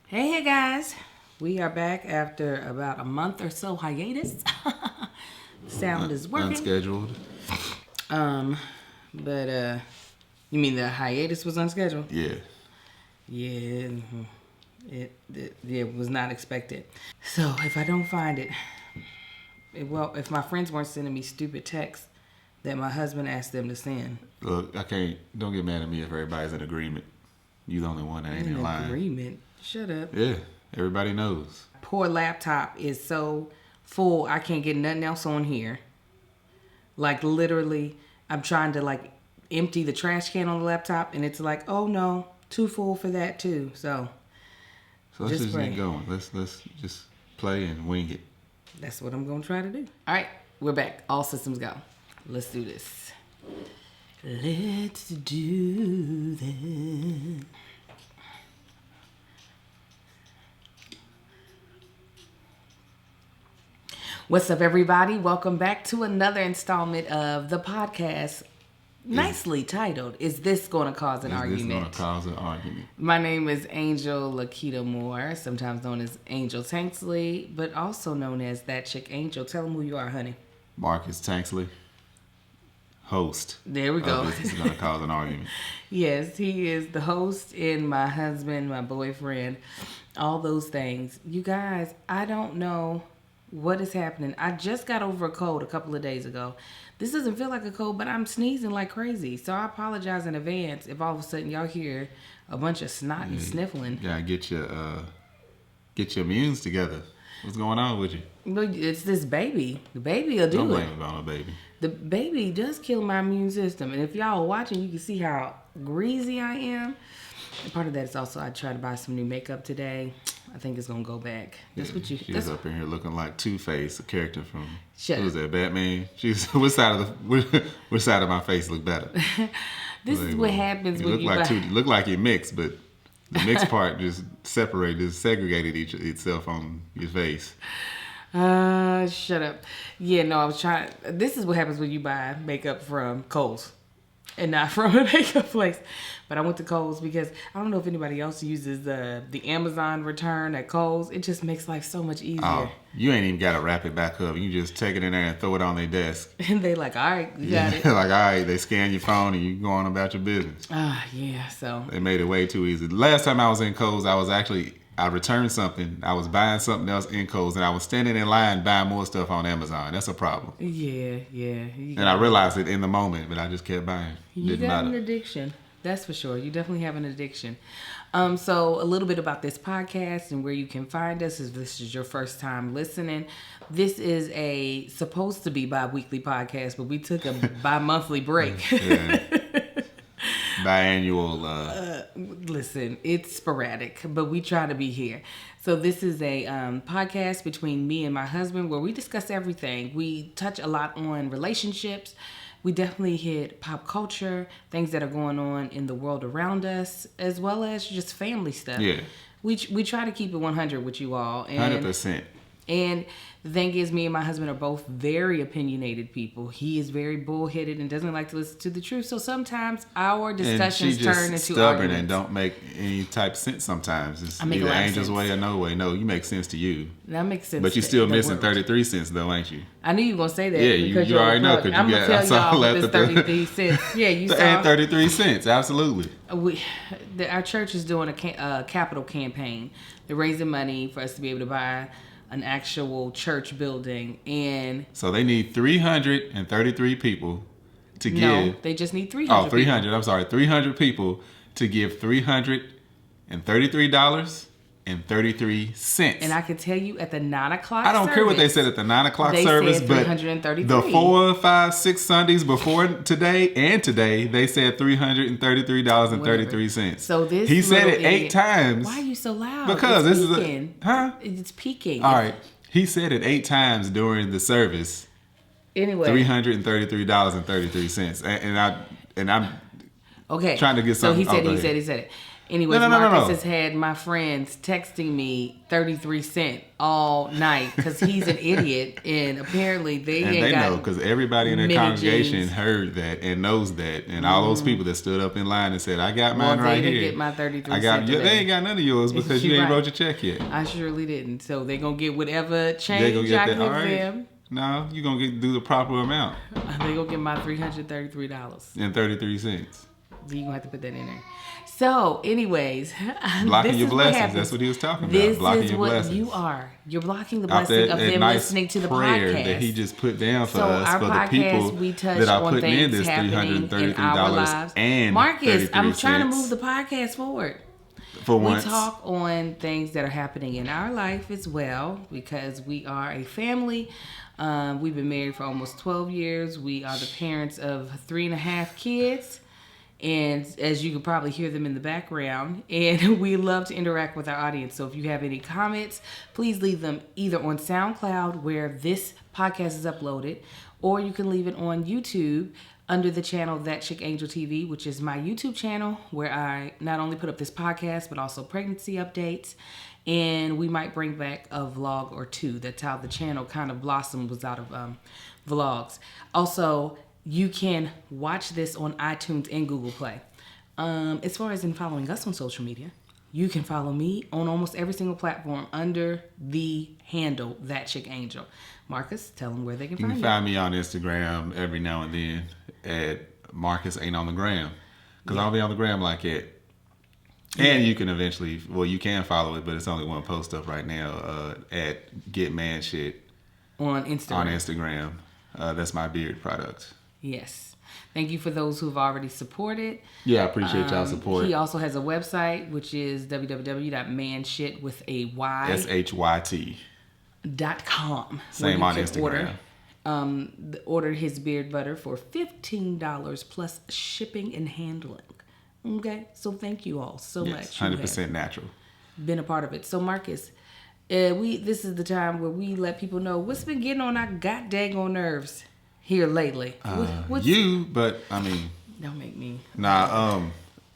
Hey guys, we are back after about a month or so hiatus. Sound is working. Unscheduled. But you mean the hiatus was unscheduled? Yeah. Yeah, it was not expected. So if I don't find it, if my friends weren't sending me stupid texts that my husband asked them to send. Look, don't get mad at me if everybody's in agreement. You the only one that ain't in line. Agreement? Shut up. Yeah, everybody knows. Poor laptop is so full, I can't get nothing else on here. Like literally, I'm trying to empty the trash can on the laptop, and it's like, oh no, too full for that too. So let's just get going. Let's just play and wing it. That's what I'm gonna try to do. All right, we're back. All systems go. Let's do this. Let's do this. What's up, everybody? Welcome back to another installment of the podcast, nicely titled, Is This Going to Cause an Argument? Is this going to cause an argument? My name is Angel Lakita Moore, sometimes known as Angel Tanksley, but also known as That Chick Angel. Tell them who you are, honey. Marcus Tanksley, host. There we go. This is going to cause an argument. Yes, he is the host and my husband, my boyfriend, all those things. You guys, I don't know what is happening. I just got over a cold a couple of days ago. This doesn't feel like a cold, but I'm sneezing like crazy. So I apologize in advance if all of a sudden y'all hear a bunch of snot and sniffling. Yeah, get your immunes together. What's going on with you? But it's this baby. The baby will do Don't it. blame it on the baby. The baby does kill my immune system. And if y'all are watching, you can see how greasy I am. And part of that is also I tried to buy some new makeup today. I think it's gonna go back. That's what you. She's up in here looking like Two-Face, a character from Shut who was up. that? Batman. She's which side of my face look better? This is what happens when you look like you're mixed, but the mixed part just segregated itself on your face. Shut up. Yeah, no, I was trying. This is what happens when you buy makeup from Kohl's and not from a makeup place. But I went to Kohl's because I don't know if anybody else uses the Amazon return at Kohl's. It just makes life so much easier. Oh, you ain't even got to wrap it back up. You just take it in there and throw it on their desk. And they like, all right, you got it. Like, all right, they scan your phone and you go on about your business. Yeah, so. They made it way too easy. The last time I was in Kohl's, I returned something. I was buying something else in Kohl's, and I was standing in line buying more stuff on Amazon. That's a problem. Yeah. And I realized it in the moment, but I just kept buying. You got an addiction. That's for sure. You definitely have an addiction. So a little bit about this podcast and where you can find us if this is your first time listening. This is supposed to be bi-weekly podcast, but we took a bi-monthly break. Biannual. Listen, it's sporadic, but we try to be here. So this is a podcast between me and my husband where we discuss everything. We touch a lot on relationships. We definitely hit pop culture, things that are going on in the world around us, as well as just family stuff. Yeah. We try to keep it 100 with you all. 100%. And the thing is, me and my husband are both very opinionated people. He is very bullheaded and doesn't like to listen to the truth. So sometimes our discussions turn into stubborn arguments. and don't make any type of sense sometimes. It's I make either a lot of Angel's sense. way or no way. No, you make sense to you. That makes sense. But you're still missing 33 cents though, ain't you? I knew you were going to say that. Yeah, because you already know. I'm going to tell y'all what this 33 cents. Yeah, you saw. And 33 cents, absolutely. Our church is doing a capital campaign. They're raising money for us to be able to buy an actual church building, and so they need 333 people to give. No, they just need 300. 300. People. I'm sorry, 300 people to give $333.33. And I can tell you at the 9 o'clock. I don't care what they said at the 9 o'clock service, but the 4, 5, 6 Sundays before today they said $333.33. So this he said it 8 times. Why are you so loud? Because it's this peaking. It's peaking. All right, he said it 8 times during the service. Anyway, $333.33, and I'm okay trying to get something. So he said it. Anyways, No. Marcus has had my friends texting me 33 cent all night because he's an idiot, and apparently they And ain't they got know because everybody in their mini congregation jeans. heard that and knows that, and all those people that stood up in line and said, "I got mine Well, right they didn't here." get my 33 I got. cent They today. ain't got none of yours because you You're ain't right. wrote your check yet. I surely didn't. So they gonna get whatever They change gonna I get give that. All right. them. No, you gonna do the proper amount They gonna get my $333. and 33 cents. You gonna have to put that in there. So, anyways, Blocking this your is what blessings. happens. That's what he was talking about. This Blocking is your what blessings. you are. You're blocking the After blessing of that them nice listening to the prayer podcast that he just put down for So us, our for the podcast, people we touch that are on putting in things this happening in $333 our lives. and Marcus, I'm trying to 33 move the podcast forward. for We once. talk on things that are happening in our life as well because we are a family. We've been married for almost 12 years. We are the parents of 3.5 kids. And as you can probably hear them in the background, and we love to interact with our audience. So if you have any comments, please leave them either on SoundCloud, where this podcast is uploaded, or you can leave it on YouTube under the channel That Chick Angel TV, which is my YouTube channel, where I not only put up this podcast, but also pregnancy updates. And we might bring back a vlog or two. That's how the channel kind of blossomed, was out of vlogs. Also, you can watch this on iTunes and Google Play. As far as in following us on social media, you can follow me on almost every single platform under the handle That Chick Angel. Marcus, tell them where they can You find can you. find me on Instagram every now and then at Marcus Ain't on the Gram, because I'll be on the gram like it. And you can eventually, well, you can follow it, but it's only one post up right now at Get Man Shit On Instagram. on Instagram. That's my beard product. Yes. Thank you for those who've already supported. Yeah, I appreciate y'all support. He also has a website, which is www.manshitwithay.com. Same on Instagram. Order his beard butter for $15 plus shipping and handling. Okay, so thank you all so much. Yes, You 100% have natural. been a part of it. So Marcus, this is the time where we let people know what's been getting on our god daggone nerves here lately. But I mean, Don't make me.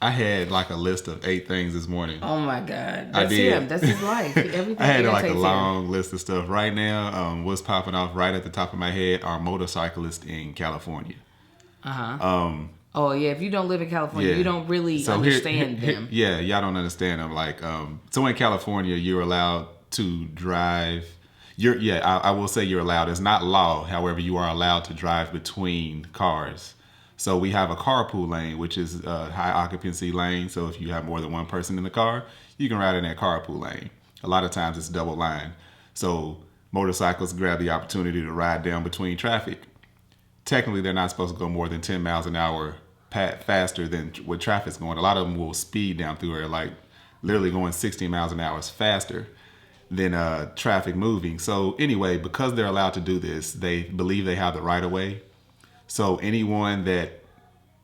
I had like a list of 8 things this morning. Oh my God, I that's did. him. That's his life. Everything. I had like a irritates him. long list of stuff. Right now, what's popping off right at the top of my head are motorcyclists in California. Oh yeah, if you don't live in California, Yeah. you don't really understand them. Yeah, y'all don't understand them. Like, so in California, you're allowed to drive. I will say you're allowed. It's not law. However, you are allowed to drive between cars. So we have a carpool lane, which is a high occupancy lane. So if you have more than one person in the car, you can ride in that carpool lane. A lot of times it's double line. So motorcyclists grab the opportunity to ride down between traffic. Technically, they're not supposed to go more than 10 miles an hour faster than what traffic's going. A lot of them will speed down through there, like literally going 60 miles an hour faster than traffic moving. So anyway, because they're allowed to do this, they believe they have the right of way. So anyone that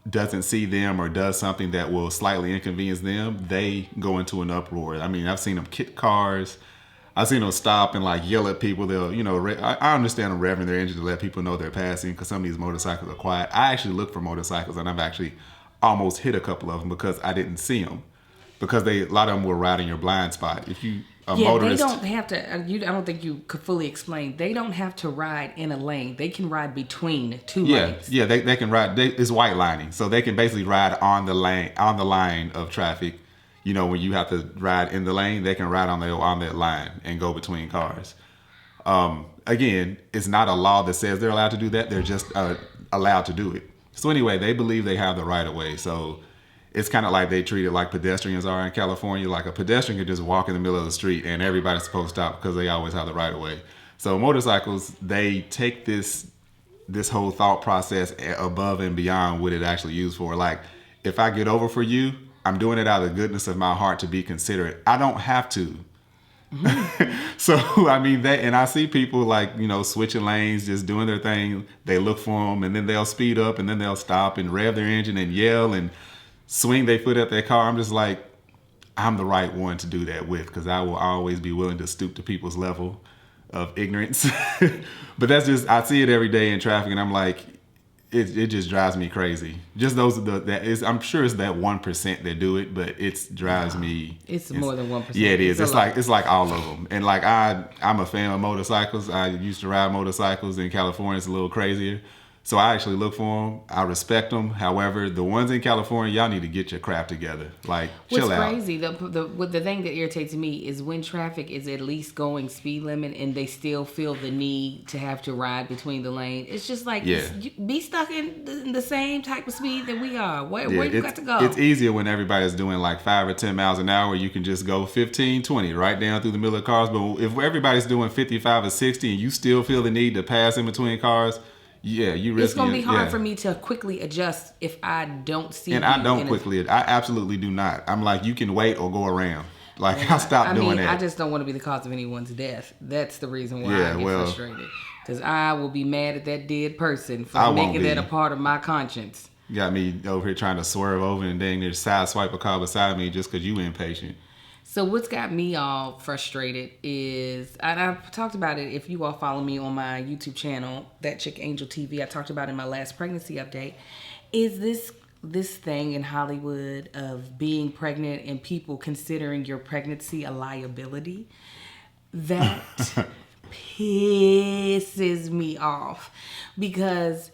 doesn't see them or does something that will slightly inconvenience them, they go into an uproar. I mean, I've seen them kick cars. I've seen them stop and like yell at people. They'll, I understand them revving their engine to let people know they're passing because some of these motorcycles are quiet. I actually look for motorcycles and I've actually almost hit a couple of them because I didn't see them. Because a lot of them were riding your blind spot. If you motorist, they don't have to. I don't think you could fully explain. They don't have to ride in a lane. They can ride between two lanes. Yeah, they can ride. It's white lining, so they can basically ride on the line of traffic. When you have to ride in the lane, they can ride on that line and go between cars. Again, it's not a law that says they're allowed to do that. They're just allowed to do it. So anyway, they believe they have the right of way. So it's kind of like they treat it like pedestrians are in California. Like a pedestrian could just walk in the middle of the street and everybody's supposed to stop because they always have the right of way. So motorcycles, they take this whole thought process above and beyond what it actually used for. Like, if I get over for you, I'm doing it out of the goodness of my heart to be considerate. I don't have to. So, I mean, and I see people like, switching lanes, just doing their thing. They look for them and then they'll speed up and then they'll stop and rev their engine and yell and swing their foot at their car. I'm just like, I'm the right one to do that with because I will always be willing to stoop to people's level of ignorance. But that's just, I see it every day in traffic and I'm like, it just drives me crazy. Just those that is, I'm sure it's that 1% that do it, but it drives me. It's more than 1%. Yeah, it is. It's It's like all of them. And like I'm a fan of motorcycles. I used to ride motorcycles in California. It's a little crazier. So I actually look for them. I respect them. However, the ones in California, y'all need to get your crap together. Like, chill out. What's crazy, the thing that irritates me is when traffic is at least going speed limit and they still feel the need to have to ride between the lane. It's just like, be stuck in the same type of speed that we are. Where you got to go? It's easier when everybody's doing like 5 or 10 miles an hour. You can just go 15, 20 right down through the middle of cars. But if everybody's doing 55 or 60 and you still feel the need to pass in between cars, yeah, you risk. It's gonna be hard for me to quickly adjust if I don't see. And I don't quickly. I absolutely do not. I'm like, you can wait or go around. Like, I'll stop doing that. I just don't want to be the cause of anyone's death. That's the reason why I get frustrated. Because I will be mad at that dead person for making that a part of my conscience. You got me over here trying to swerve over and dang near side swipe a car beside me just because you impatient. So what's got me all frustrated is, and I've talked about it, if you all follow me on my YouTube channel, That Chick Angel TV, I talked about it in my last pregnancy update, is this thing in Hollywood of being pregnant and people considering your pregnancy a liability. That pisses me off because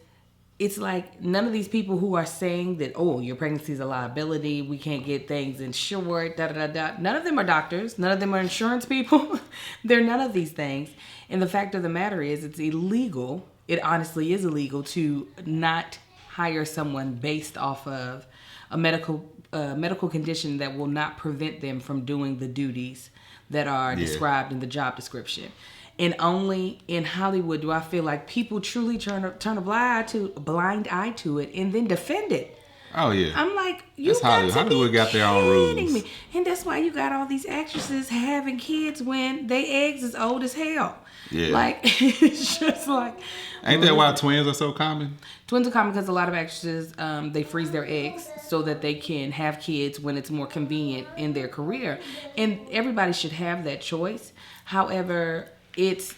it's like none of these people who are saying that, oh, your pregnancy is a liability, we can't get things insured, none of them are doctors, none of them are insurance people. They're none of these things. And the fact of the matter is, it's illegal. It honestly is illegal to not hire someone based off of a medical condition that will not prevent them from doing the duties that are described in the job description. And only in Hollywood do I feel like people truly turn a blind eye to it and then defend it. Oh yeah. I'm like, Hollywood got their own rules. Me. And that's why you got all these actresses having kids when their eggs is old as hell. Yeah. Like, it's just like. Ain't that why twins are so common? Twins are common because a lot of actresses, they freeze their eggs so that they can have kids when it's more convenient in their career. And everybody should have that choice. However, it's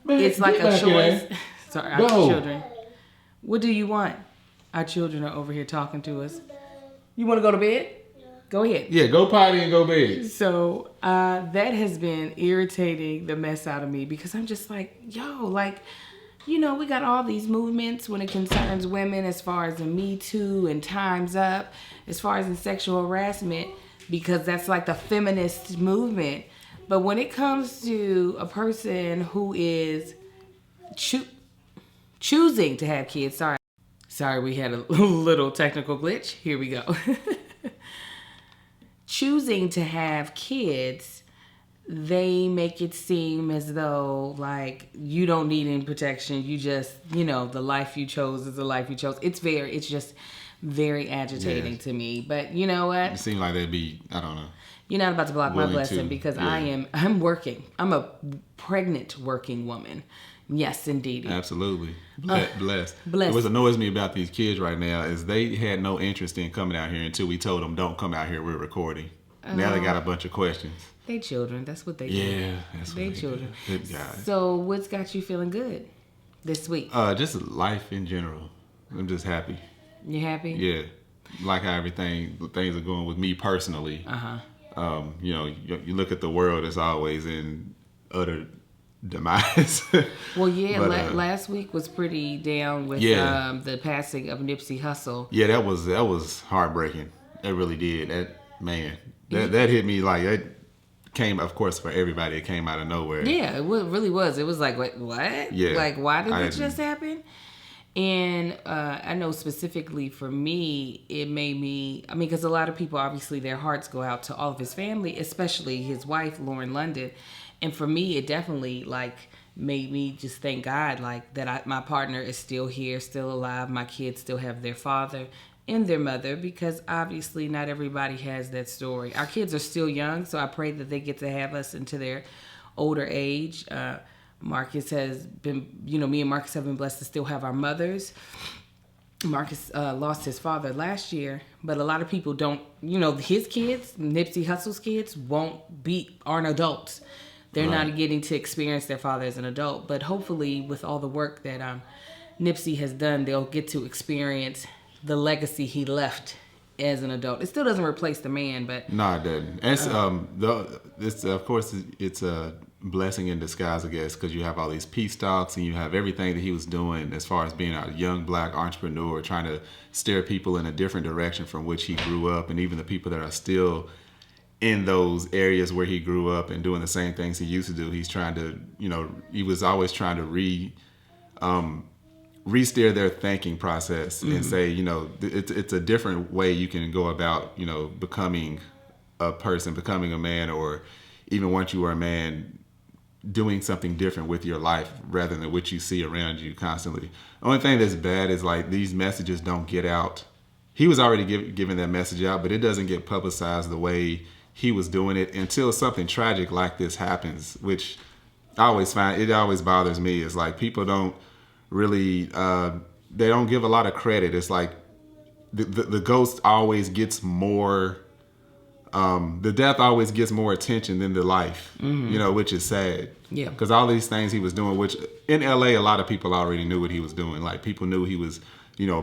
like a choice. Sorry, our children. What do you want? Our children are over here talking to us. You want to go to bed? Go ahead. Yeah, go potty and go bed. So that has been irritating the mess out of me because I'm just like, yo, like, you know, we got all these movements when it concerns women as far as the Me Too and Time's Up, as far as in sexual harassment, because that's like the feminist movement. But when it comes to a person who is choosing to have kids, sorry, we had a little technical glitch. Here we go. Choosing to have kids, they make it seem as though like you don't need any protection. You just, you know, the life you chose is the life you chose. It's just very agitating to me. But you know what? It seems like they'd be, I don't know. You're not about to block my blessing because I'm working. I'm a pregnant working woman. Yes, indeed. Absolutely. Blessed. What annoys me about these kids right now is they had no interest in coming out here until we told them, don't come out here, we're recording. Now they got a bunch of questions. They children. That's what they do. Yeah, that's what they children. Do. Good God. So what's got you feeling good this week? Just life in general. I'm just happy. You happy? Yeah. Like how things are going with me personally. You know, you look at the world, it's always in utter demise. Well, yeah, but, last week was pretty down with the passing of Nipsey Hussle. Yeah, that was heartbreaking. It really did. That hit me like it came, of course, for everybody. It came out of nowhere. Yeah, it really was. It was like, what? Yeah. Like, why did it just happen? And I know specifically for me, it made me, because a lot of people, obviously, their hearts go out to all of his family, especially his wife, Lauren London. And for me, it definitely, like, made me just thank God, like, that my partner is still here, still alive. My kids still have their father and their mother, because obviously not everybody has that story. Our kids are still young, so I pray that they get to have us into their older age. Marcus has been, me and Marcus have been blessed to still have our mothers. Marcus lost his father last year, but a lot of people don't, his kids, Nipsey Hussle's kids, aren't adults. They're not getting to experience their father as an adult. But hopefully with all the work that I'm Nipsey has done, they'll get to experience the legacy he left as an adult. It still doesn't replace the man, but No, it doesn't. It's of course it's a blessing in disguise, I guess, because you have all these peace talks and you have everything that he was doing as far as being a young black entrepreneur, trying to steer people in a different direction from which he grew up, and even the people that are still in those areas where he grew up and doing the same things he used to do. He's trying to, he was always trying to re-steer their thinking process and say, it's a different way you can go about, becoming a person, becoming a man, or even once you are a man, doing something different with your life rather than what you see around you constantly. The only thing that's bad is like these messages don't get out. He was already giving that message out, but it doesn't get publicized the way he was doing it until something tragic like this happens, which I always find, it always bothers me. It's like people don't really, they don't give a lot of credit. It's like the ghost always gets more, the death always gets more attention than the life, which is sad. Yeah. Because all these things he was doing, which in LA, a lot of people already knew what he was doing. Like people knew he was,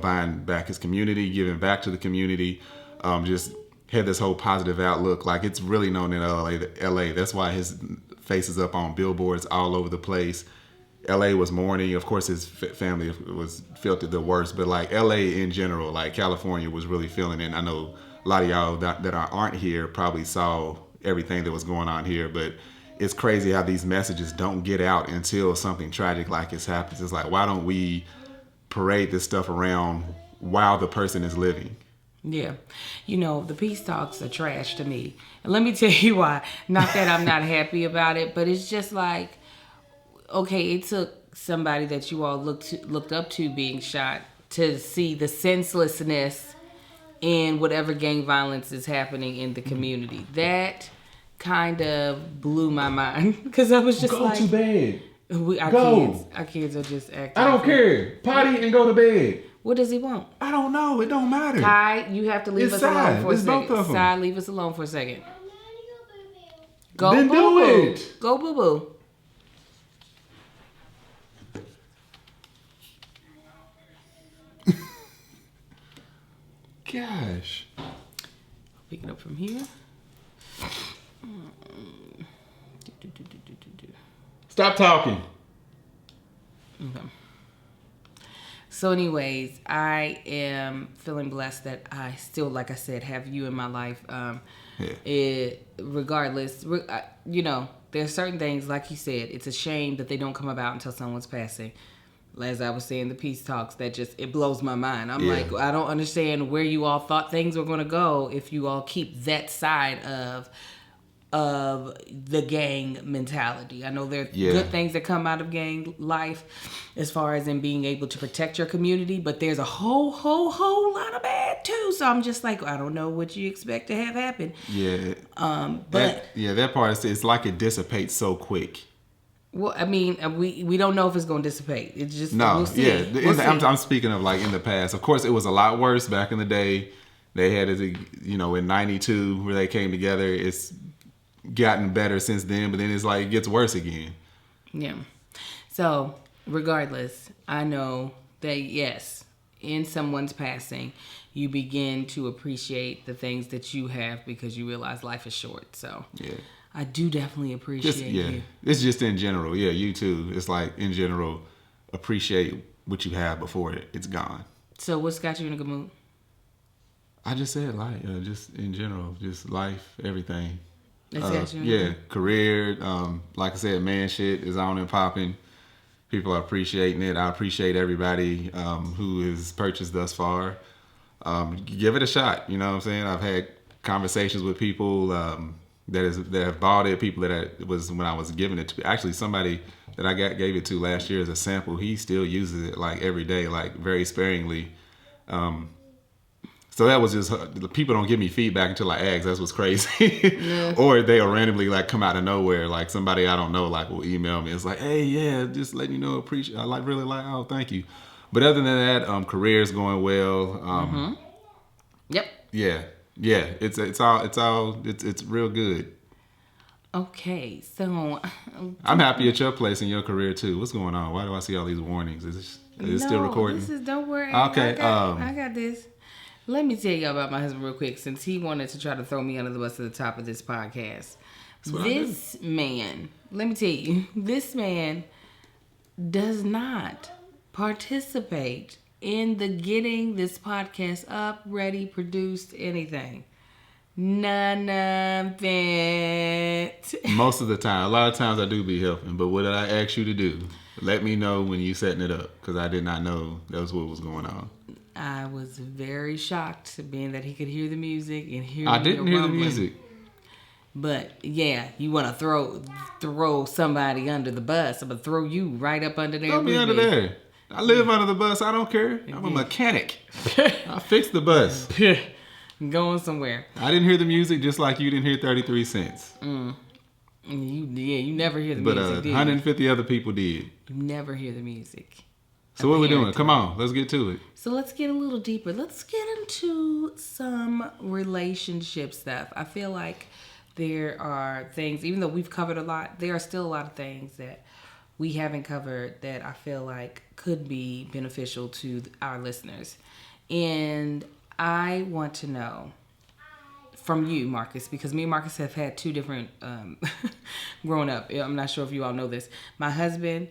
buying back his community, giving back to the community, just had this whole positive outlook. Like it's really known in LA. That's why his face is up on billboards all over the place. LA was mourning. Of course, his family was felt it the worst, but like LA in general, like California was really feeling it. I know a lot of y'all that aren't here probably saw everything that was going on here, but it's crazy how these messages don't get out until something tragic like this happens. It's like, why don't we parade this stuff around while the person is living? Yeah. The peace talks are trash to me. And let me tell you why. Not that I'm not happy about it, but it's just like, okay, it took somebody that you all looked up to being shot to see the senselessness in whatever gang violence is happening in the community. That kind of blew my mind because I was just go to bed. Our kids are just acting. I don't care. Potty and go to bed. What does he want? I don't know. It don't matter. Kai, you have to leave us alone for a second. Both of them. Sai, leave us alone for a second. Go then boo do boo. it. Go boo boo. Gosh. Pick it up from here. Stop talking. Okay. So anyways, I am feeling blessed that I still, like I said, have you in my life. Regardless, there's certain things, like you said, it's a shame that they don't come about until someone's passing. As I was saying, the peace talks, it blows my mind. I'm like, I don't understand where you all thought things were going to go if you all keep that side of the gang mentality. I know there are good things that come out of gang life as far as in being able to protect your community, but there's a whole lot of bad too. So I'm just like, I don't know what you expect to have happen. Yeah. That part, it's like it dissipates so quick. Well, I mean, we don't know if it's going to dissipate. It's just no, we'll see. I'm speaking of like in the past. Of course, it was a lot worse back in the day. They had it, in '92 where they came together. It's gotten better since then, but then it's like it gets worse again. Yeah. So regardless, I know that yes, in someone's passing, you begin to appreciate the things that you have because you realize life is short. So yeah. I do definitely appreciate you. It's just in general. Yeah, you too. It's like in general, appreciate what you have before it's gone. So what's got you in a good mood? I just said like just in general, just life, everything. Got you career. Like I said, man, shit is on and popping. People are appreciating it. I appreciate everybody who has purchased thus far. Give it a shot. You know what I'm saying? I've had conversations with people that have bought it. People that was when I was giving it to. Actually, somebody that I gave it to last year as a sample. He still uses it like every day, like very sparingly. So that was just, people don't give me feedback until I ask. That's what's crazy. Yeah. Or they'll randomly like come out of nowhere. Like somebody I don't know like will email me. It's like, hey, yeah, just letting you know, appreciate. I really like. Oh, thank you. But other than that, career's going well. Yep. Yeah. It's real good. Okay, so I'm happy at your place in your career too. What's going on? Why do I see all these warnings? Is it still recording? This is don't worry. Okay. I got this. Let me tell you about my husband real quick, since he wanted to try to throw me under the bus at the top of this podcast. This man, let me tell you, this man does not participate in the getting this podcast up, ready, produced, anything. None of it. Most of the time. A lot of times I do be helping, but what did I ask you to do? Let me know when you setting it up, because I did not know that was what was going on. I was very shocked, being that he could hear the music and hear. I didn't hear the music. But yeah, you want to throw somebody under the bus. I'm gonna throw you right up under there. Throw me under there. I live under the bus. I don't care. I'm a mechanic. I fix the bus. Going somewhere. I didn't hear the music, just like you didn't hear 33 cents. You never hear the music, But 150 other people did. You never hear the music. So what are we doing? Come on, let's get to it. So let's get a little deeper. Let's get into some relationship stuff. I feel like there are things, even though we've covered a lot, there are still a lot of things that we haven't covered that I feel like could be beneficial to our listeners. And I want to know from you, Marcus, because me and Marcus have had two different growing up. I'm not sure if you all know this. My husband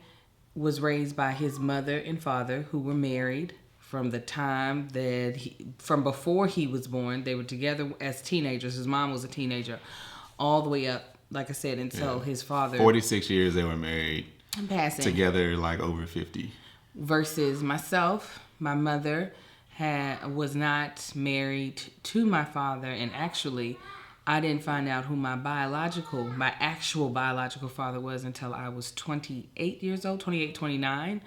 was raised by his mother and father, who were married from the time that from before he was born. They were together as teenagers. His mom was a teenager, all the way up, like I said, until his father. 46 years they were married. Passing. Together, like over 50. Versus myself, my mother was not married to my father, and actually I didn't find out who my actual biological father was until I was 28 years old, 28, 29.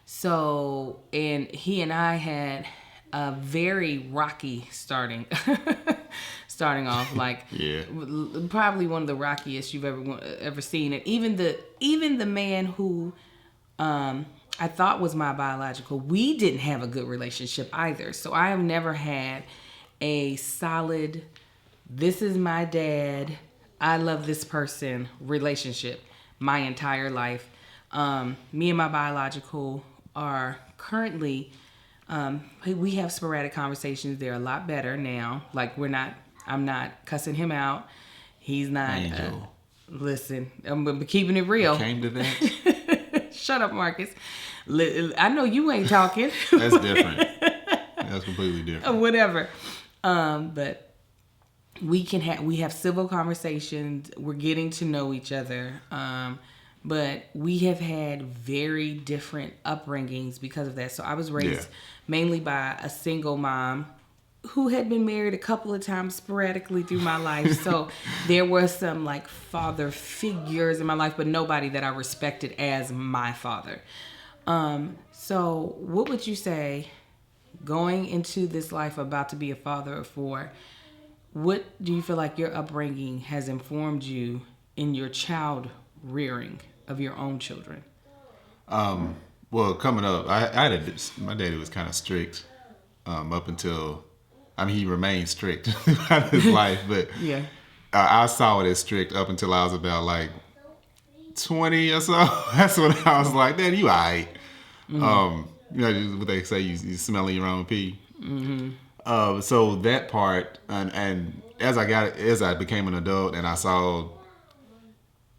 So, and he and I had a very rocky starting off, like probably one of the rockiest you've ever seen. And even the man who I thought was my biological, we didn't have a good relationship either. So I have never had a solid, this is my dad, I love this person relationship my entire life. Me and my biological are currently, we have sporadic conversations. They're a lot better now. Like I'm not cussing him out. He's not. Angel. Listen, I'm keeping it real. It came to that. Shut up, Marcus. I know you ain't talking. That's different. That's completely different. Whatever. But we have civil conversations. We're getting to know each other. But we have had very different upbringings because of that. So I was raised mainly by a single mom who had been married a couple of times sporadically through my life. So there were some like father figures in my life, but nobody that I respected as my father. So what would you say, going into this life about to be a father of four, what do you feel like your upbringing has informed you in your child rearing of your own children? Well, coming up, my daddy was kind of strict up until, he remained strict throughout his life, but I saw it as strict up until I was about like 20 or so. That's when I was like, Daddy, you all right. Mm-hmm. What they say, you smelling your own pee. Mm-hmm. So that part, and as I became an adult and I saw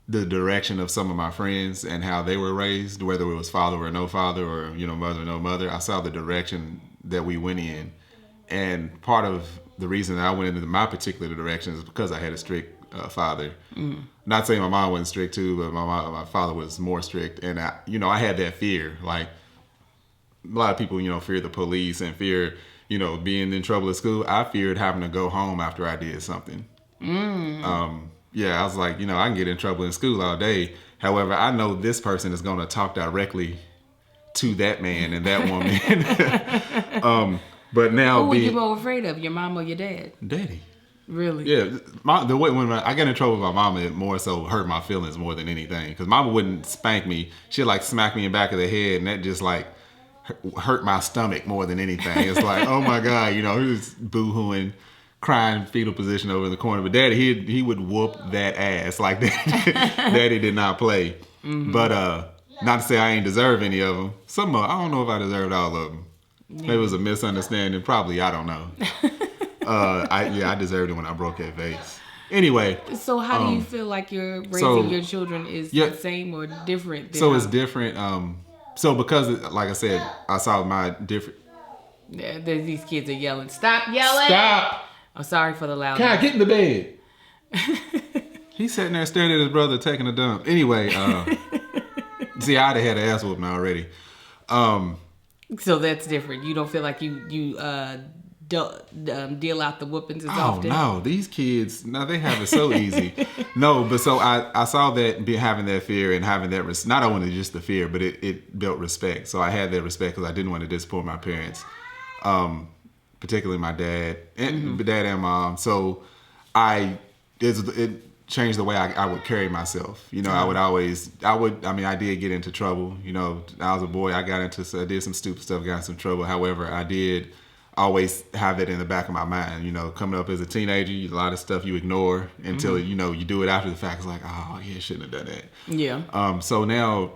the direction of some of my friends and how they were raised, whether it was father or no father, or mother or no mother, I saw the direction that we went in. And part of the reason that I went into my particular direction is because I had a strict father. Not saying my mom wasn't strict too, but my father was more strict. And I had that fear. Like a lot of people, fear the police and fear, being in trouble at school. I feared having to go home after I did something. I was like, I can get in trouble in school all day. However, I know this person is going to talk directly to that man and that woman. But now, who were you more afraid of, your mom or your dad? Daddy. Really? Yeah. The way when I got in trouble with my mama, it more so hurt my feelings more than anything. Because mama wouldn't spank me. She'd like smack me in the back of the head, and that just like hurt my stomach more than anything. It's like, oh my God, he was boo-hooing, crying fetal position over in the corner. But Daddy, he would whoop that ass like that. Daddy did not play. But not to say I ain't deserve any of them. Some of, I don't know if I deserved all of them. Maybe it was a misunderstanding. Probably, I don't know. I deserved it when I broke that vase. Anyway. So how do you feel like you're raising your children is the same or different? So it's different. So because, like I said, I saw my different. Yeah, these kids are yelling. Stop yelling! Stop! I'm sorry for the loud. Kai, get in the bed. He's sitting there staring at his brother taking a dump. Anyway, see, I'd have had an ass whooping already. So that's different. You don't feel like you deal out the whoopings as often? Oh, no. These kids, no, they have it so easy. No, but so I saw that having that fear and having that, not only just the fear, but it built respect. So I had that respect because I didn't want to disappoint my parents, particularly my dad and mom. So it changed the way I would carry myself. You know, I did get into trouble. You know, I was a boy. I did some stupid stuff, got in some trouble. However, I did always have it in the back of my mind. You know, coming up as a teenager, a lot of stuff you ignore until, you know, you do it after the fact. It's like, oh, yeah, shouldn't have done that. Yeah. So now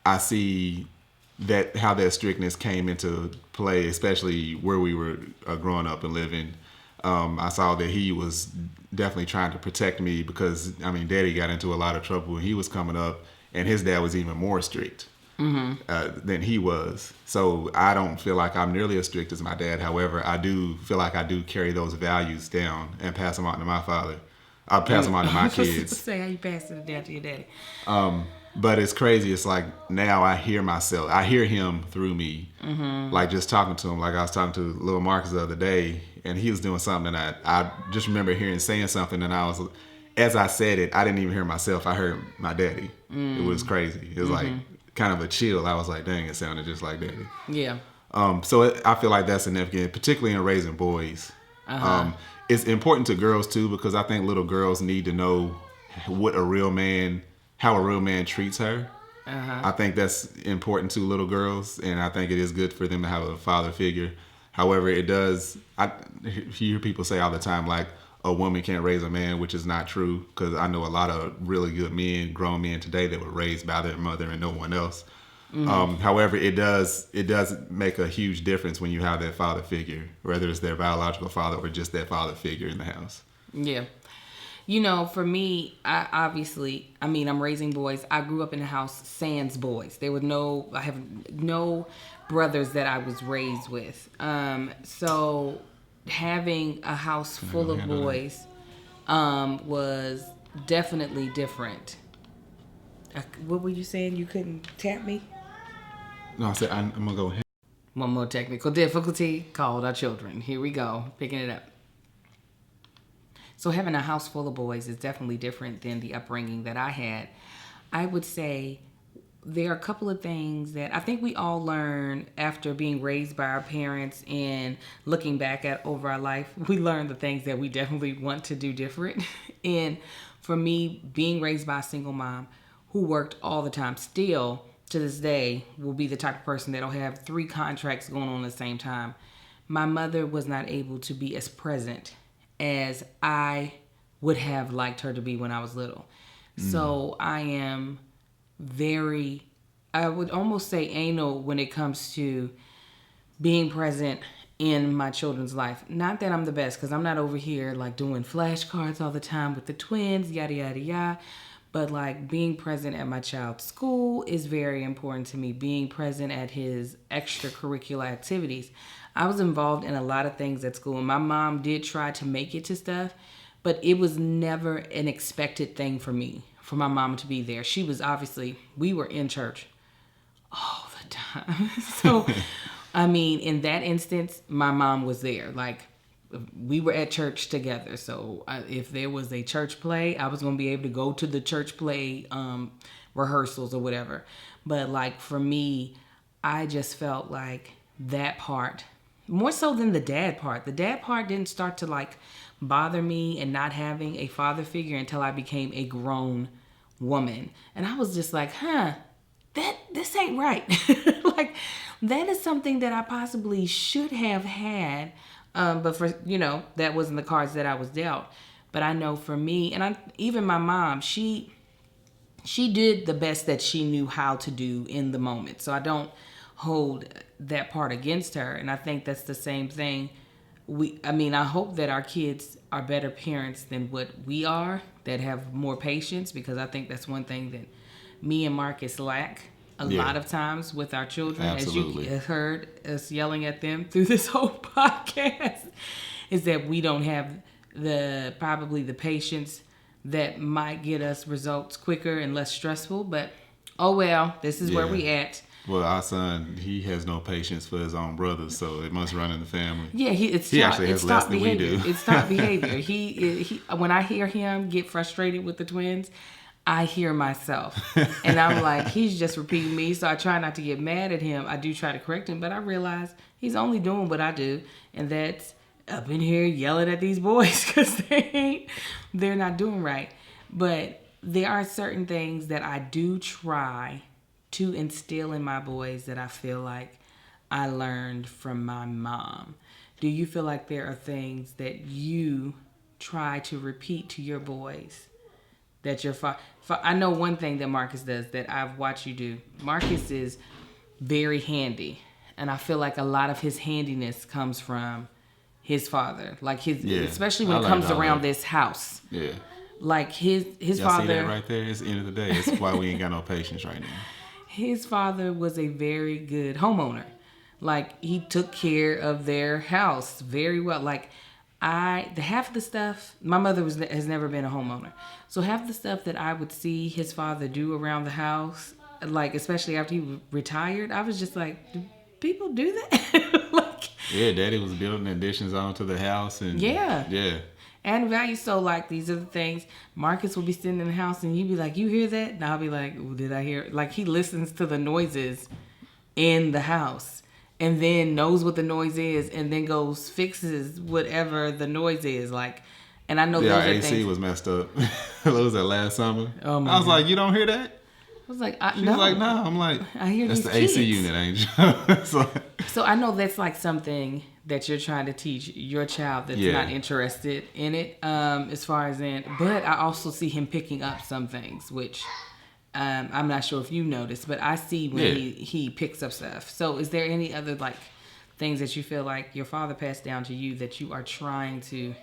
I see that how that strictness came into play, especially where we were growing up and living. I saw that he was definitely trying to protect me because, I mean, Daddy got into a lot of trouble when he was coming up, and his dad was even more strict than he was. So I don't feel like I'm nearly as strict as my dad. However, I do feel like I do carry those values down and pass them on to my father. I'll pass them on to my kids. Say how you pass it down to your daddy. But it's crazy. It's like now I hear myself. I hear him through me. Like just talking to him. Like I was talking to little Marcus the other day, and he was doing something, and I just remember saying something, and as I said it, I didn't even hear myself. I heard my daddy. It was crazy. It was like kind of a chill. I was like, dang, it sounded just like Daddy. Yeah. So I feel like that's significant, particularly in raising boys. It's important to girls too, because I think little girls need to know how a real man treats her. I think that's important to little girls, and I think it is good for them to have a father figure. However, I hear people say all the time, like, a woman can't raise a man, which is not true, because I know a lot of really good men, grown men today, that were raised by their mother and no one else. However, it does make a huge difference when you have that father figure, whether it's their biological father or just that father figure in the house. Yeah. You know, for me, I'm raising boys. I grew up in a house sans boys. I have no brothers that I was raised with. So having a house full of boys was definitely different. What were you saying? You couldn't tap me? No, I said I'm going to go ahead. One more technical difficulty called our children. Here we go. Picking it up. So having a house full of boys is definitely different than the upbringing that I had. I would say there are a couple of things that I think we all learn after being raised by our parents and looking back over our life. We learn the things that we definitely want to do different. And for me, being raised by a single mom who worked all the time, still to this day will be the type of person that'll have 3 contracts going on at the same time. My mother was not able to be as present as I would have liked her to be when I was little. So I am I would almost say anal when it comes to being present in my children's life. Not that I'm the best, because I'm not over here like doing flashcards all the time with the twins, yada, yada, yada. But like being present at my child's school is very important to me. Being present at his extracurricular activities. I was involved in a lot of things at school. And my mom did try to make it to stuff, but it was never an expected thing for me, for my mom to be there. We were in church all the time. So, I mean, in that instance, my mom was there. Like, we were at church together. So if there was a church play, I was going to be able to go to the church play rehearsals or whatever. But like for me, I just felt like that part, more so than the dad part. The dad part didn't start to like bother me, and not having a father figure, until I became a grown woman. And I was just like, this ain't right. Like, that is something that I possibly should have had But for, that wasn't the cards that I was dealt. But I know for me, and even my mom, she did the best that she knew how to do in the moment. So I don't hold that part against her. And I think that's the same thing. I hope that our kids are better parents than what we are, that have more patience, because I think that's one thing that me and Marcus lack a lot of times with our children. Absolutely. As you heard us yelling at them through this whole podcast, is that we don't have probably the patience that might get us results quicker and less stressful. But oh well, this is where we at. Well, our son, he has no patience for his own brothers, so it must run in the family. Yeah, he actually has less than we do. It's taught behavior. He when I hear him get frustrated with the twins, I hear myself. And I'm like, he's just repeating me, so I try not to get mad at him. I do try to correct him, but I realize he's only doing what I do, and that's up in here yelling at these boys because they're not doing right. But there are certain things that I do try to instill in my boys that I feel like I learned from my mom. Do you feel like there are things that you try to repeat to your boys that your father? I know one thing that Marcus does that I've watched you do. Marcus is very handy, and I feel like a lot of his handiness comes from his father. Like especially when it comes around this house. Yeah. Like his Y'all father. See that right there? It's the end of the day. That's why we ain't got no patience right now. His father was a very good homeowner. Like, he took care of their house very well. Like, half the stuff, my mother has never been a homeowner. So half the stuff that I would see his father do around the house, like, especially after he retired, I was just like, do people do that? Yeah, Daddy was building additions onto the house. And yeah. And value. So, like, these are the things. Marcus will be sitting in the house and he'd be like, you hear that? And I'll be like, well, did I hear? Like, he listens to the noises in the house and then knows what the noise is and then goes fixes whatever the noise is. Like, and I know those our are AC things. was messed up. What was that, last summer? Oh my I was God. like, you don't hear that? I was like, She was like, no. I'm like, I hear that's these the AC kids. unit, Angel. So I know that's like something that you're trying to teach your child that's not interested in it, as far as in. But I also see him picking up some things, which I'm not sure if you noticed, but I see when he picks up stuff. So is there any other like things that you feel like your father passed down to you that you are trying to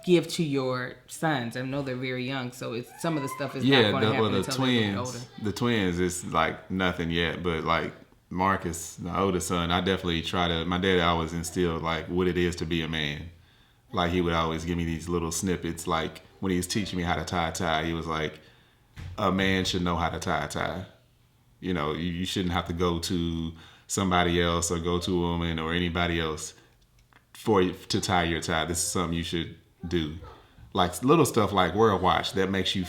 give to your sons? I know they're very young, so it's some of the stuff is not going to happen until they get older. The twins is like nothing yet, but like Marcus, the oldest son, I definitely try to. My dad always instilled like what it is to be a man. Like he would always give me these little snippets. Like when he was teaching me how to tie a tie, he was like, "A man should know how to tie a tie. You know, you shouldn't have to go to somebody else or go to a woman or anybody else to tie your tie. This is something you should do." Like little stuff like wear a watch. That makes you.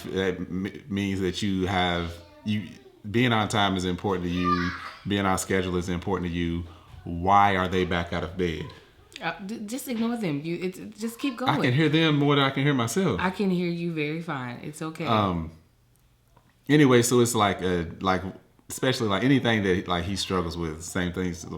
Means that you have you. Being on time is important to you. Being on schedule is important to you. Why are they back out of bed? Just ignore them. Just keep going. I can hear them more than I can hear myself. I can hear you very fine. It's okay. Anyway, so it's like especially like anything that like he struggles with. Same things that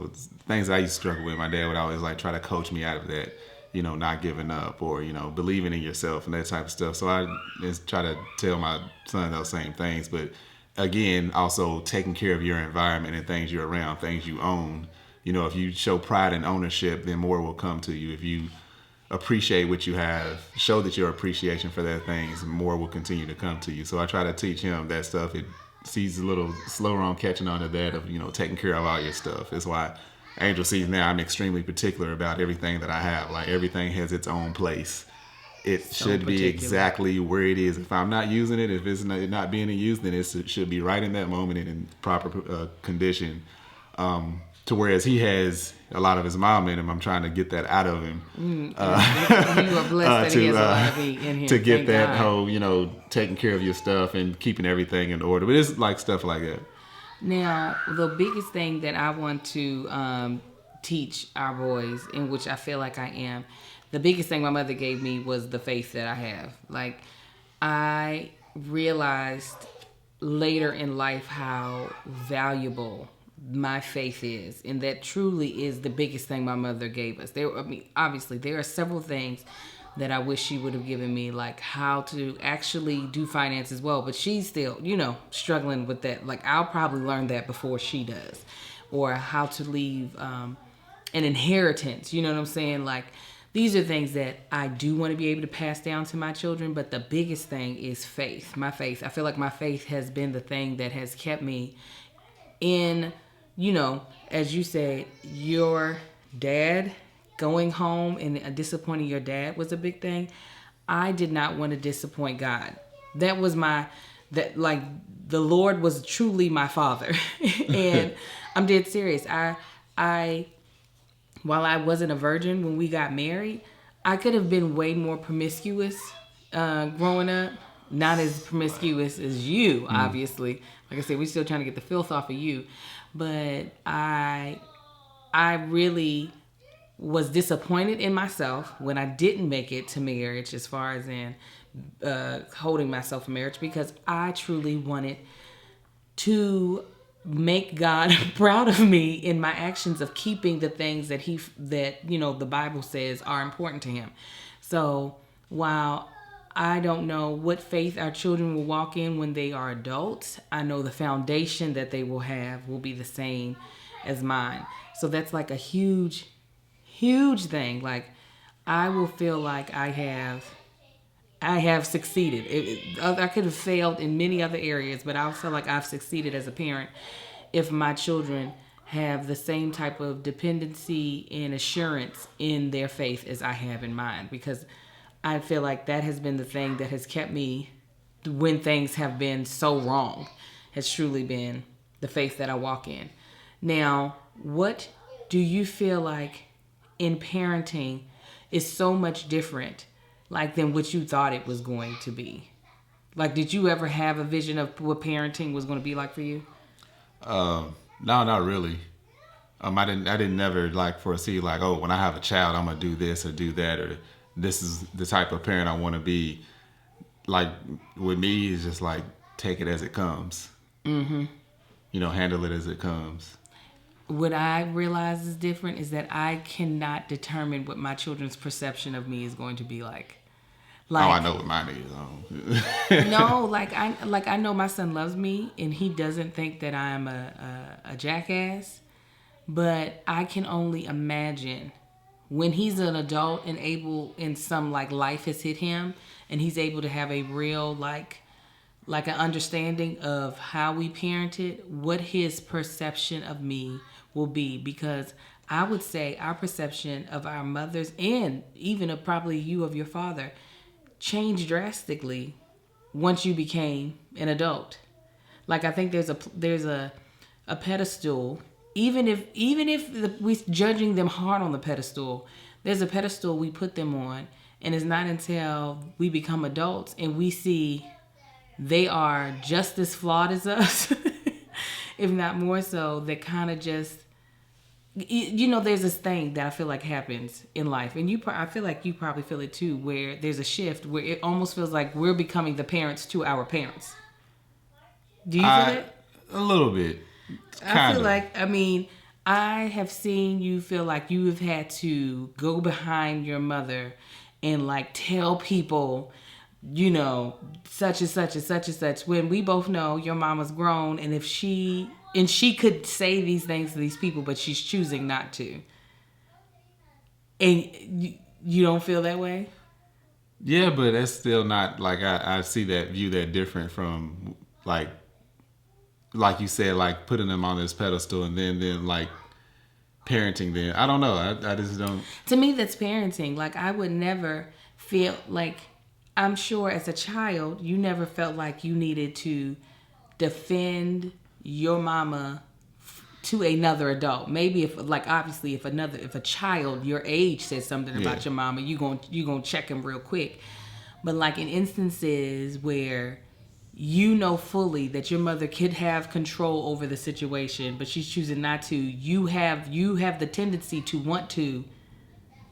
I used to struggle with. My dad would always like try to coach me out of that. You know, not giving up or believing in yourself and that type of stuff. So I just try to tell my son those same things, but. Again, also taking care of your environment and things you're around, things you own. You know, if you show pride and ownership, then more will come to you. If you appreciate what you have, show that your appreciation for that things, more will continue to come to you. So I try to teach him that stuff. He's a little slower on catching on to that of, taking care of all your stuff. That's why Angel sees now I'm extremely particular about everything that I have. Like everything has its own place. It should be exactly where it is. If I'm not using it, if it's not being used, then it should be right in that moment and in proper condition. To whereas he has a lot of his mom in him, I'm trying to get that out of him. You are blessed that he has a lot of me in him. To get that whole, taking care of your stuff and keeping everything in order. But it's like stuff like that. Now, the biggest thing that I want to teach our boys, in which I feel like I am, the biggest thing my mother gave me was the faith that I have. Like, I realized later in life how valuable my faith is, and that truly is the biggest thing my mother gave us. Obviously, there are several things that I wish she would have given me, like how to actually do finance as well. But she's still, struggling with that. Like I'll probably learn that before she does, or how to leave an inheritance. You know what I'm saying? Like these are things that I do want to be able to pass down to my children. But the biggest thing is faith. My faith. I feel like my faith has been the thing that has kept me in, as you said, your dad going home and disappointing your dad was a big thing. I did not want to disappoint God. That was the Lord was truly my father. And I'm dead serious. I while I wasn't a virgin when we got married, I could have been way more promiscuous growing up. Not as promiscuous as you, obviously. Like I said, we're still trying to get the filth off of you. But I really was disappointed in myself when I didn't make it to marriage, as far as in holding myself in marriage, because I truly wanted to make God proud of me in my actions of keeping the things that the Bible says are important to him. So while I don't know what faith our children will walk in when they are adults, I know the foundation that they will have will be the same as mine. So that's like a huge thing. Like I will feel like I have succeeded. I could have failed in many other areas, but I feel like I've succeeded as a parent if my children have the same type of dependency and assurance in their faith as I have in mine, because I feel like that has been the thing that has kept me when things have been so wrong, has truly been the faith that I walk in. Now, what do you feel like in parenting is so much different than what you thought it was going to be? Like, did you ever have a vision of what parenting was going to be like for you? No, not really. I didn't never foresee when I have a child, I'm gonna do this or do that, or this is the type of parent I want to be. Like with me, it's just take it as it comes. Mm-hmm. Handle it as it comes. What I realize is different is that I cannot determine what my children's perception of me is going to be like. I know what mine is. No, I know my son loves me and he doesn't think that I'm a jackass, but I can only imagine when he's an adult and able, in some life has hit him and he's able to have a real an understanding of how we parented, what his perception of me will be. Because I would say our perception of our mothers, and even of probably you of your father, changed drastically once you became an adult. I think there's a pedestal. Even if we're judging them hard on the pedestal, there's a pedestal we put them on, and it's not until we become adults and we see they are just as flawed as us, if not more so, that kind of just, there's this thing that I feel like happens in life, and I feel like you probably feel it too, where there's a shift where it almost feels like we're becoming the parents to our parents. Do you feel it? A little bit. I feel like, I have seen you feel like you have had to go behind your mother and tell people, such and such and such and such, when we both know your mama's grown, and she could say these things to these people, but she's choosing not to. And you don't feel that way? Yeah, but that's still not I view that different from like you said, putting them on this pedestal and then parenting them. I don't know. I just don't. To me, that's parenting. I would never feel I'm sure as a child, you never felt like you needed to defend your mama to another adult. Maybe if obviously if a child your age says something about your mama, you gonna check him real quick. But in instances where fully that your mother could have control over the situation, but she's choosing not to, you have the tendency to want to.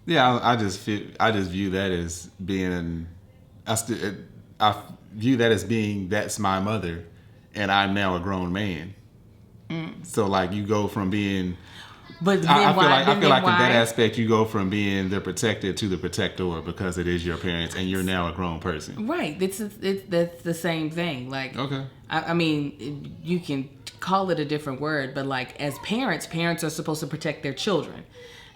Yeah, I just view that as being I view that as being, that's my mother, and I'm now a grown man. So like you go from being, But then I feel why? like then in that why? aspect you go from being the protected to the protector because it is your parents and you're now a grown person. Right. That's the same thing. Like, Okay. I mean, you can call it a different word, but like as parents are supposed to protect their children.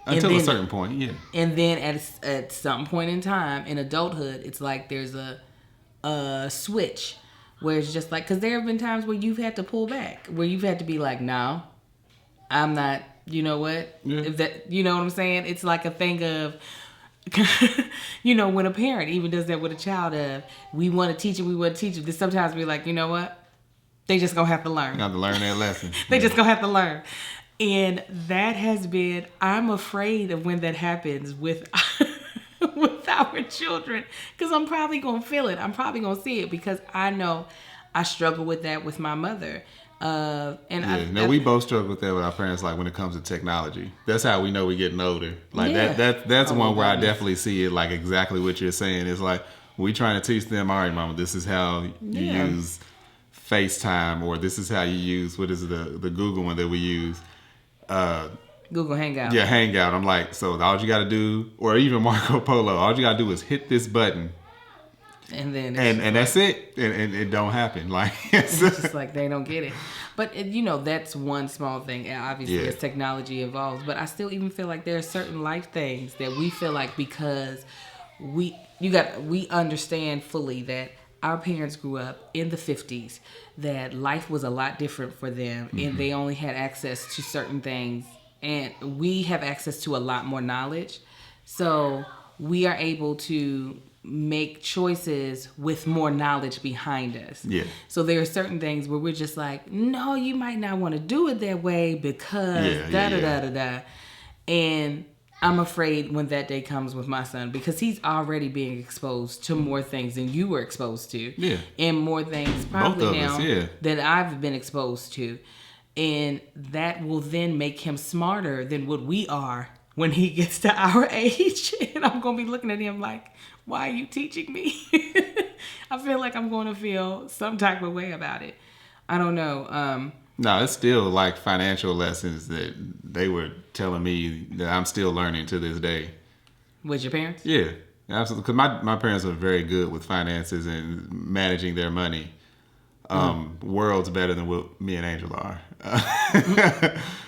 Until a certain point, yeah. And then at some point in time in adulthood, it's like there's a switch where it's just like, because there have been times where you've had to pull back, where you've had to be like, no, I'm not. You know what? Yeah. If that, you know what I'm saying? It's like a thing of, you know, when a parent even does that with a child of, we want to teach it, then sometimes we're like, you know what? They just gonna have to learn. You have to learn that lesson. They just gonna have to learn. And that has been, I'm afraid of when that happens with with our children, because I'm probably gonna feel it. I'm probably gonna see it, because I know I struggle with that with my mother. We both struggle with that with our parents. Like when it comes to technology, that's how we know we're getting older. Like that's one where I definitely see it. Like exactly what you're saying. It's like we trying to teach them. All right, mama, this is how you use FaceTime, or this is how you use, what is it, the Google one that we use. Google Hangout. Yeah, Hangout. I'm like, so all you got to do, or even Marco Polo, all you got to do is hit this button. And then and that's it, and it don't happen. Like it's just like they don't get it. But you know, that's one small thing. And obviously, as technology evolves, but I still even feel like there are certain life things that we feel like, because we understand fully that our parents grew up in the 50s, that life was a lot different for them, and they only had access to certain things, and we have access to a lot more knowledge, so we are able to make choices with more knowledge behind us. Yeah. So there are certain things where we're just like, no, you might not want to do it that way because da. And I'm afraid when that day comes with my son, because he's already being exposed to more things than you were exposed to. Yeah. And more things probably now that I've been exposed to. And that will then make him smarter than what we are when he gets to our age. And I'm going to be looking at him like, why are you teaching me? I feel like I'm going to feel some type of way about it. I don't know. No, it's still like financial lessons that they were telling me that I'm still learning to this day. With your parents? Yeah, absolutely. Because my parents are very good with finances and managing their money. Worlds better than what me and Angel are.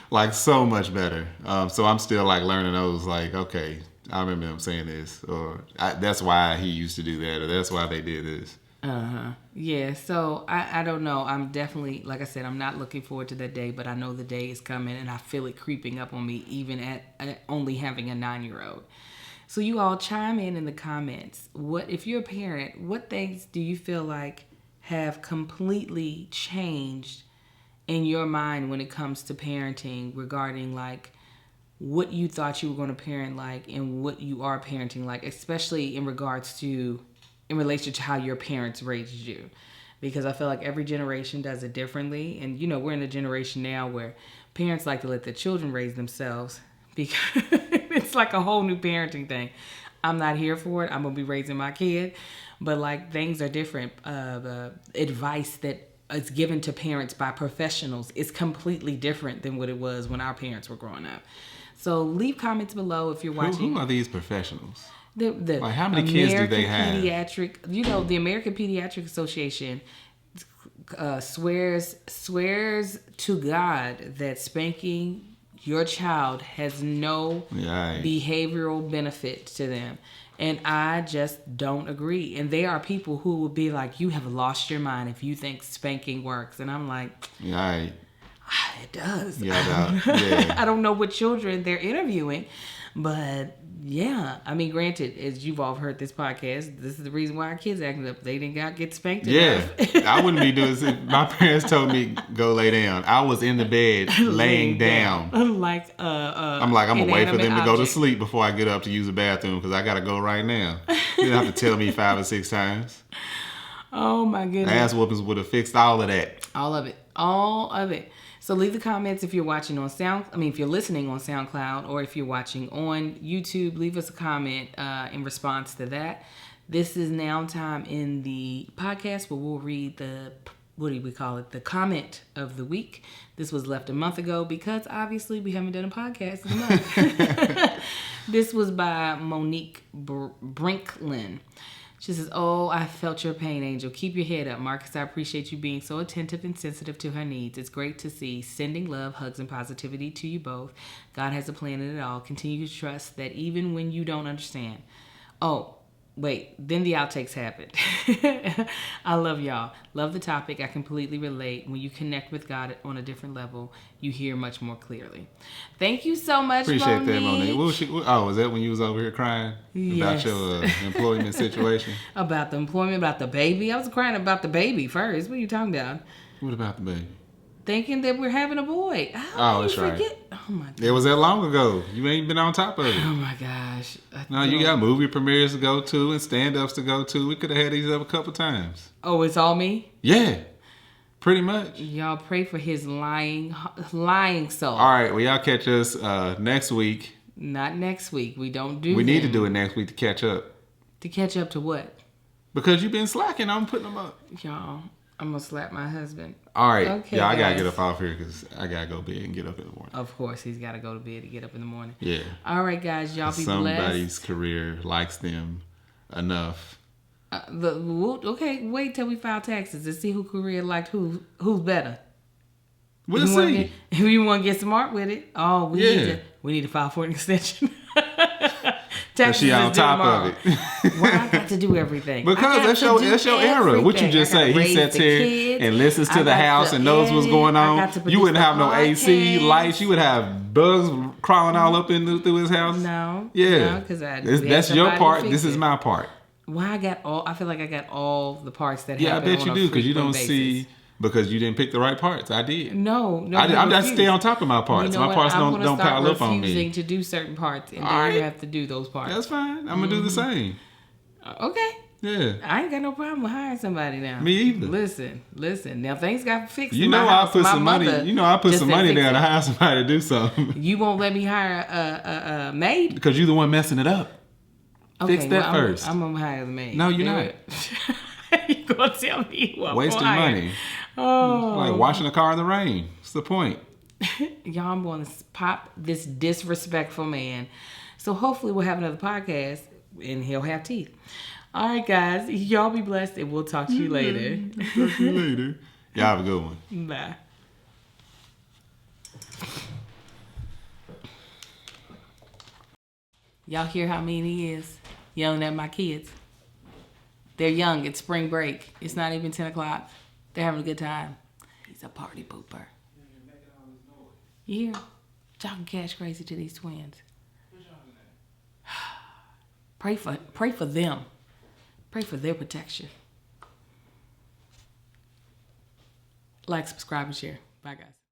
Like so much better. So I'm still like learning those, like, okay, I remember them saying this, or that's why he used to do that, or that's why they did this. Yeah, so I don't know. I'm definitely, like I said, I'm not looking forward to that day, but I know the day is coming, and I feel it creeping up on me, even at only having a 9-year-old. So you all chime in the comments. What, if you're a parent, what things do you feel like have completely changed in your mind when it comes to parenting, regarding like what you thought you were going to parent like and what you are parenting like, especially in relation to how your parents raised you? Because I feel like every generation does it differently. And, you know, we're in a generation now where parents like to let their children raise themselves, because it's like a whole new parenting thing. I'm not here for it. I'm going to be raising my kid. But, like, things are different. Advice that is given to parents by professionals is completely different than what it was when our parents were growing up. So leave comments below if you're watching. Who are these professionals? Like how many kids do they have? The American Pediatric Association swears to God that spanking your child has no behavioral benefit to them. And I just don't agree. And there are people who will be like, you have lost your mind if you think spanking works. And I'm like, it does. I don't know what children they're interviewing, but yeah, I mean, granted, as you've all heard this podcast, this is the reason why our kids acting up. They didn't get spanked enough. I wouldn't be doing this. My parents told me go lay down. I was in the bed laying down. I'm gonna wait for them to go to sleep before I get up to use the bathroom, because I gotta go right now. You don't have to tell me 5 or 6 times. Oh my goodness. Ass whoopings would have fixed all of that. All of it. So leave the comments if you're watching on if you're listening on SoundCloud, or if you're watching on YouTube, leave us a comment in response to that. This is now time in the podcast where we'll read the what do we call it? The comment of the week. This was left a month ago because obviously we haven't done a podcast in a month. This was by Monique Brinklin. She says, "Oh, I felt your pain, Angel. Keep your head up, Marcus. I appreciate you being so attentive and sensitive to her needs. It's great to see. Sending love, hugs, and positivity to you both. God has a plan in it all. Continue to trust that even when you don't understand." Oh, wait. Then the outtakes happened. I love y'all. Love the topic. I completely relate. When you connect with God on a different level, you hear much more clearly. Thank you so much, Appreciate Monique. that, Monique. Was that when you was over here crying Yes. about your employment situation? About the employment, about the baby. I was crying about the baby first. What are you talking about? What about the baby? Thinking that we're having a boy. How that's can you right. forget? Oh my god. It was that long ago. You ain't been on top of it. Oh my gosh. No, you got movie premieres to go to and stand-ups to go to. We could have had these up a couple times. Oh, it's all me? Yeah, pretty much. Y'all pray for his lying soul. All right, well, y'all catch us next week. Not next week. We don't do We need to do it next week to catch up. To catch up to what? Because you've been slacking. I'm putting them up. Y'all, I'm going to slap my husband. All right. Okay, yeah, I got to guys. get up off here because I got to go to bed and get up in the morning. Of course, he's got to go to bed to get up in the morning. Yeah. All right, guys. Y'all be Somebody's blessed. career likes them enough. Okay, wait till we file taxes to see who career liked who's better. We'll see. If you want to get smart with it, we need to file for an extension. Taxes She on is due top tomorrow. of it. Why I got to do everything? Because that's your era. What you just say? He sits here and listens to the house and knows what's going on. You wouldn't have no AC, lights. You would have bugs crawling all up through his house. No. Yeah. Because that's your part. This is my part. Why I feel like I got all the parts that Yeah, I happen bet you on a do because you frequent don't basis. see. Because you didn't pick the right parts. I did. No. I'm just stay on top of my parts. You know My parts I'm don't pile up on me. refusing to do certain parts, and All then right. you have to do those parts. That's fine. I'm gonna do the same. Okay. Yeah. I ain't got no problem with hiring somebody now. Me either. Listen. Now things got fixed. You in know my house. I put My some money. mother You know I put just some said money fix there it. to hire somebody to do something. You won't let me hire a maid? Because you're the one messing it up. Okay, Fix that first. I'm gonna hire the maid. No, you're not. You gonna tell me what? Wasting money. Oh, Like washing a car in the rain. What's the point? y'all, I'm gonna pop this disrespectful man. So hopefully we'll have another podcast and he'll have teeth. All right, guys, y'all be blessed, and we'll talk to you later. Talk to you later. Y'all have a good one. Bye. Y'all hear how mean he is? Yelling at my kids. They're young. It's spring break. It's not even 10 o'clock. They're having a good time. He's a party pooper. You hear? Talking cash crazy to these twins. Pray for them. Pray for their protection. Like, subscribe, and share. Bye, guys.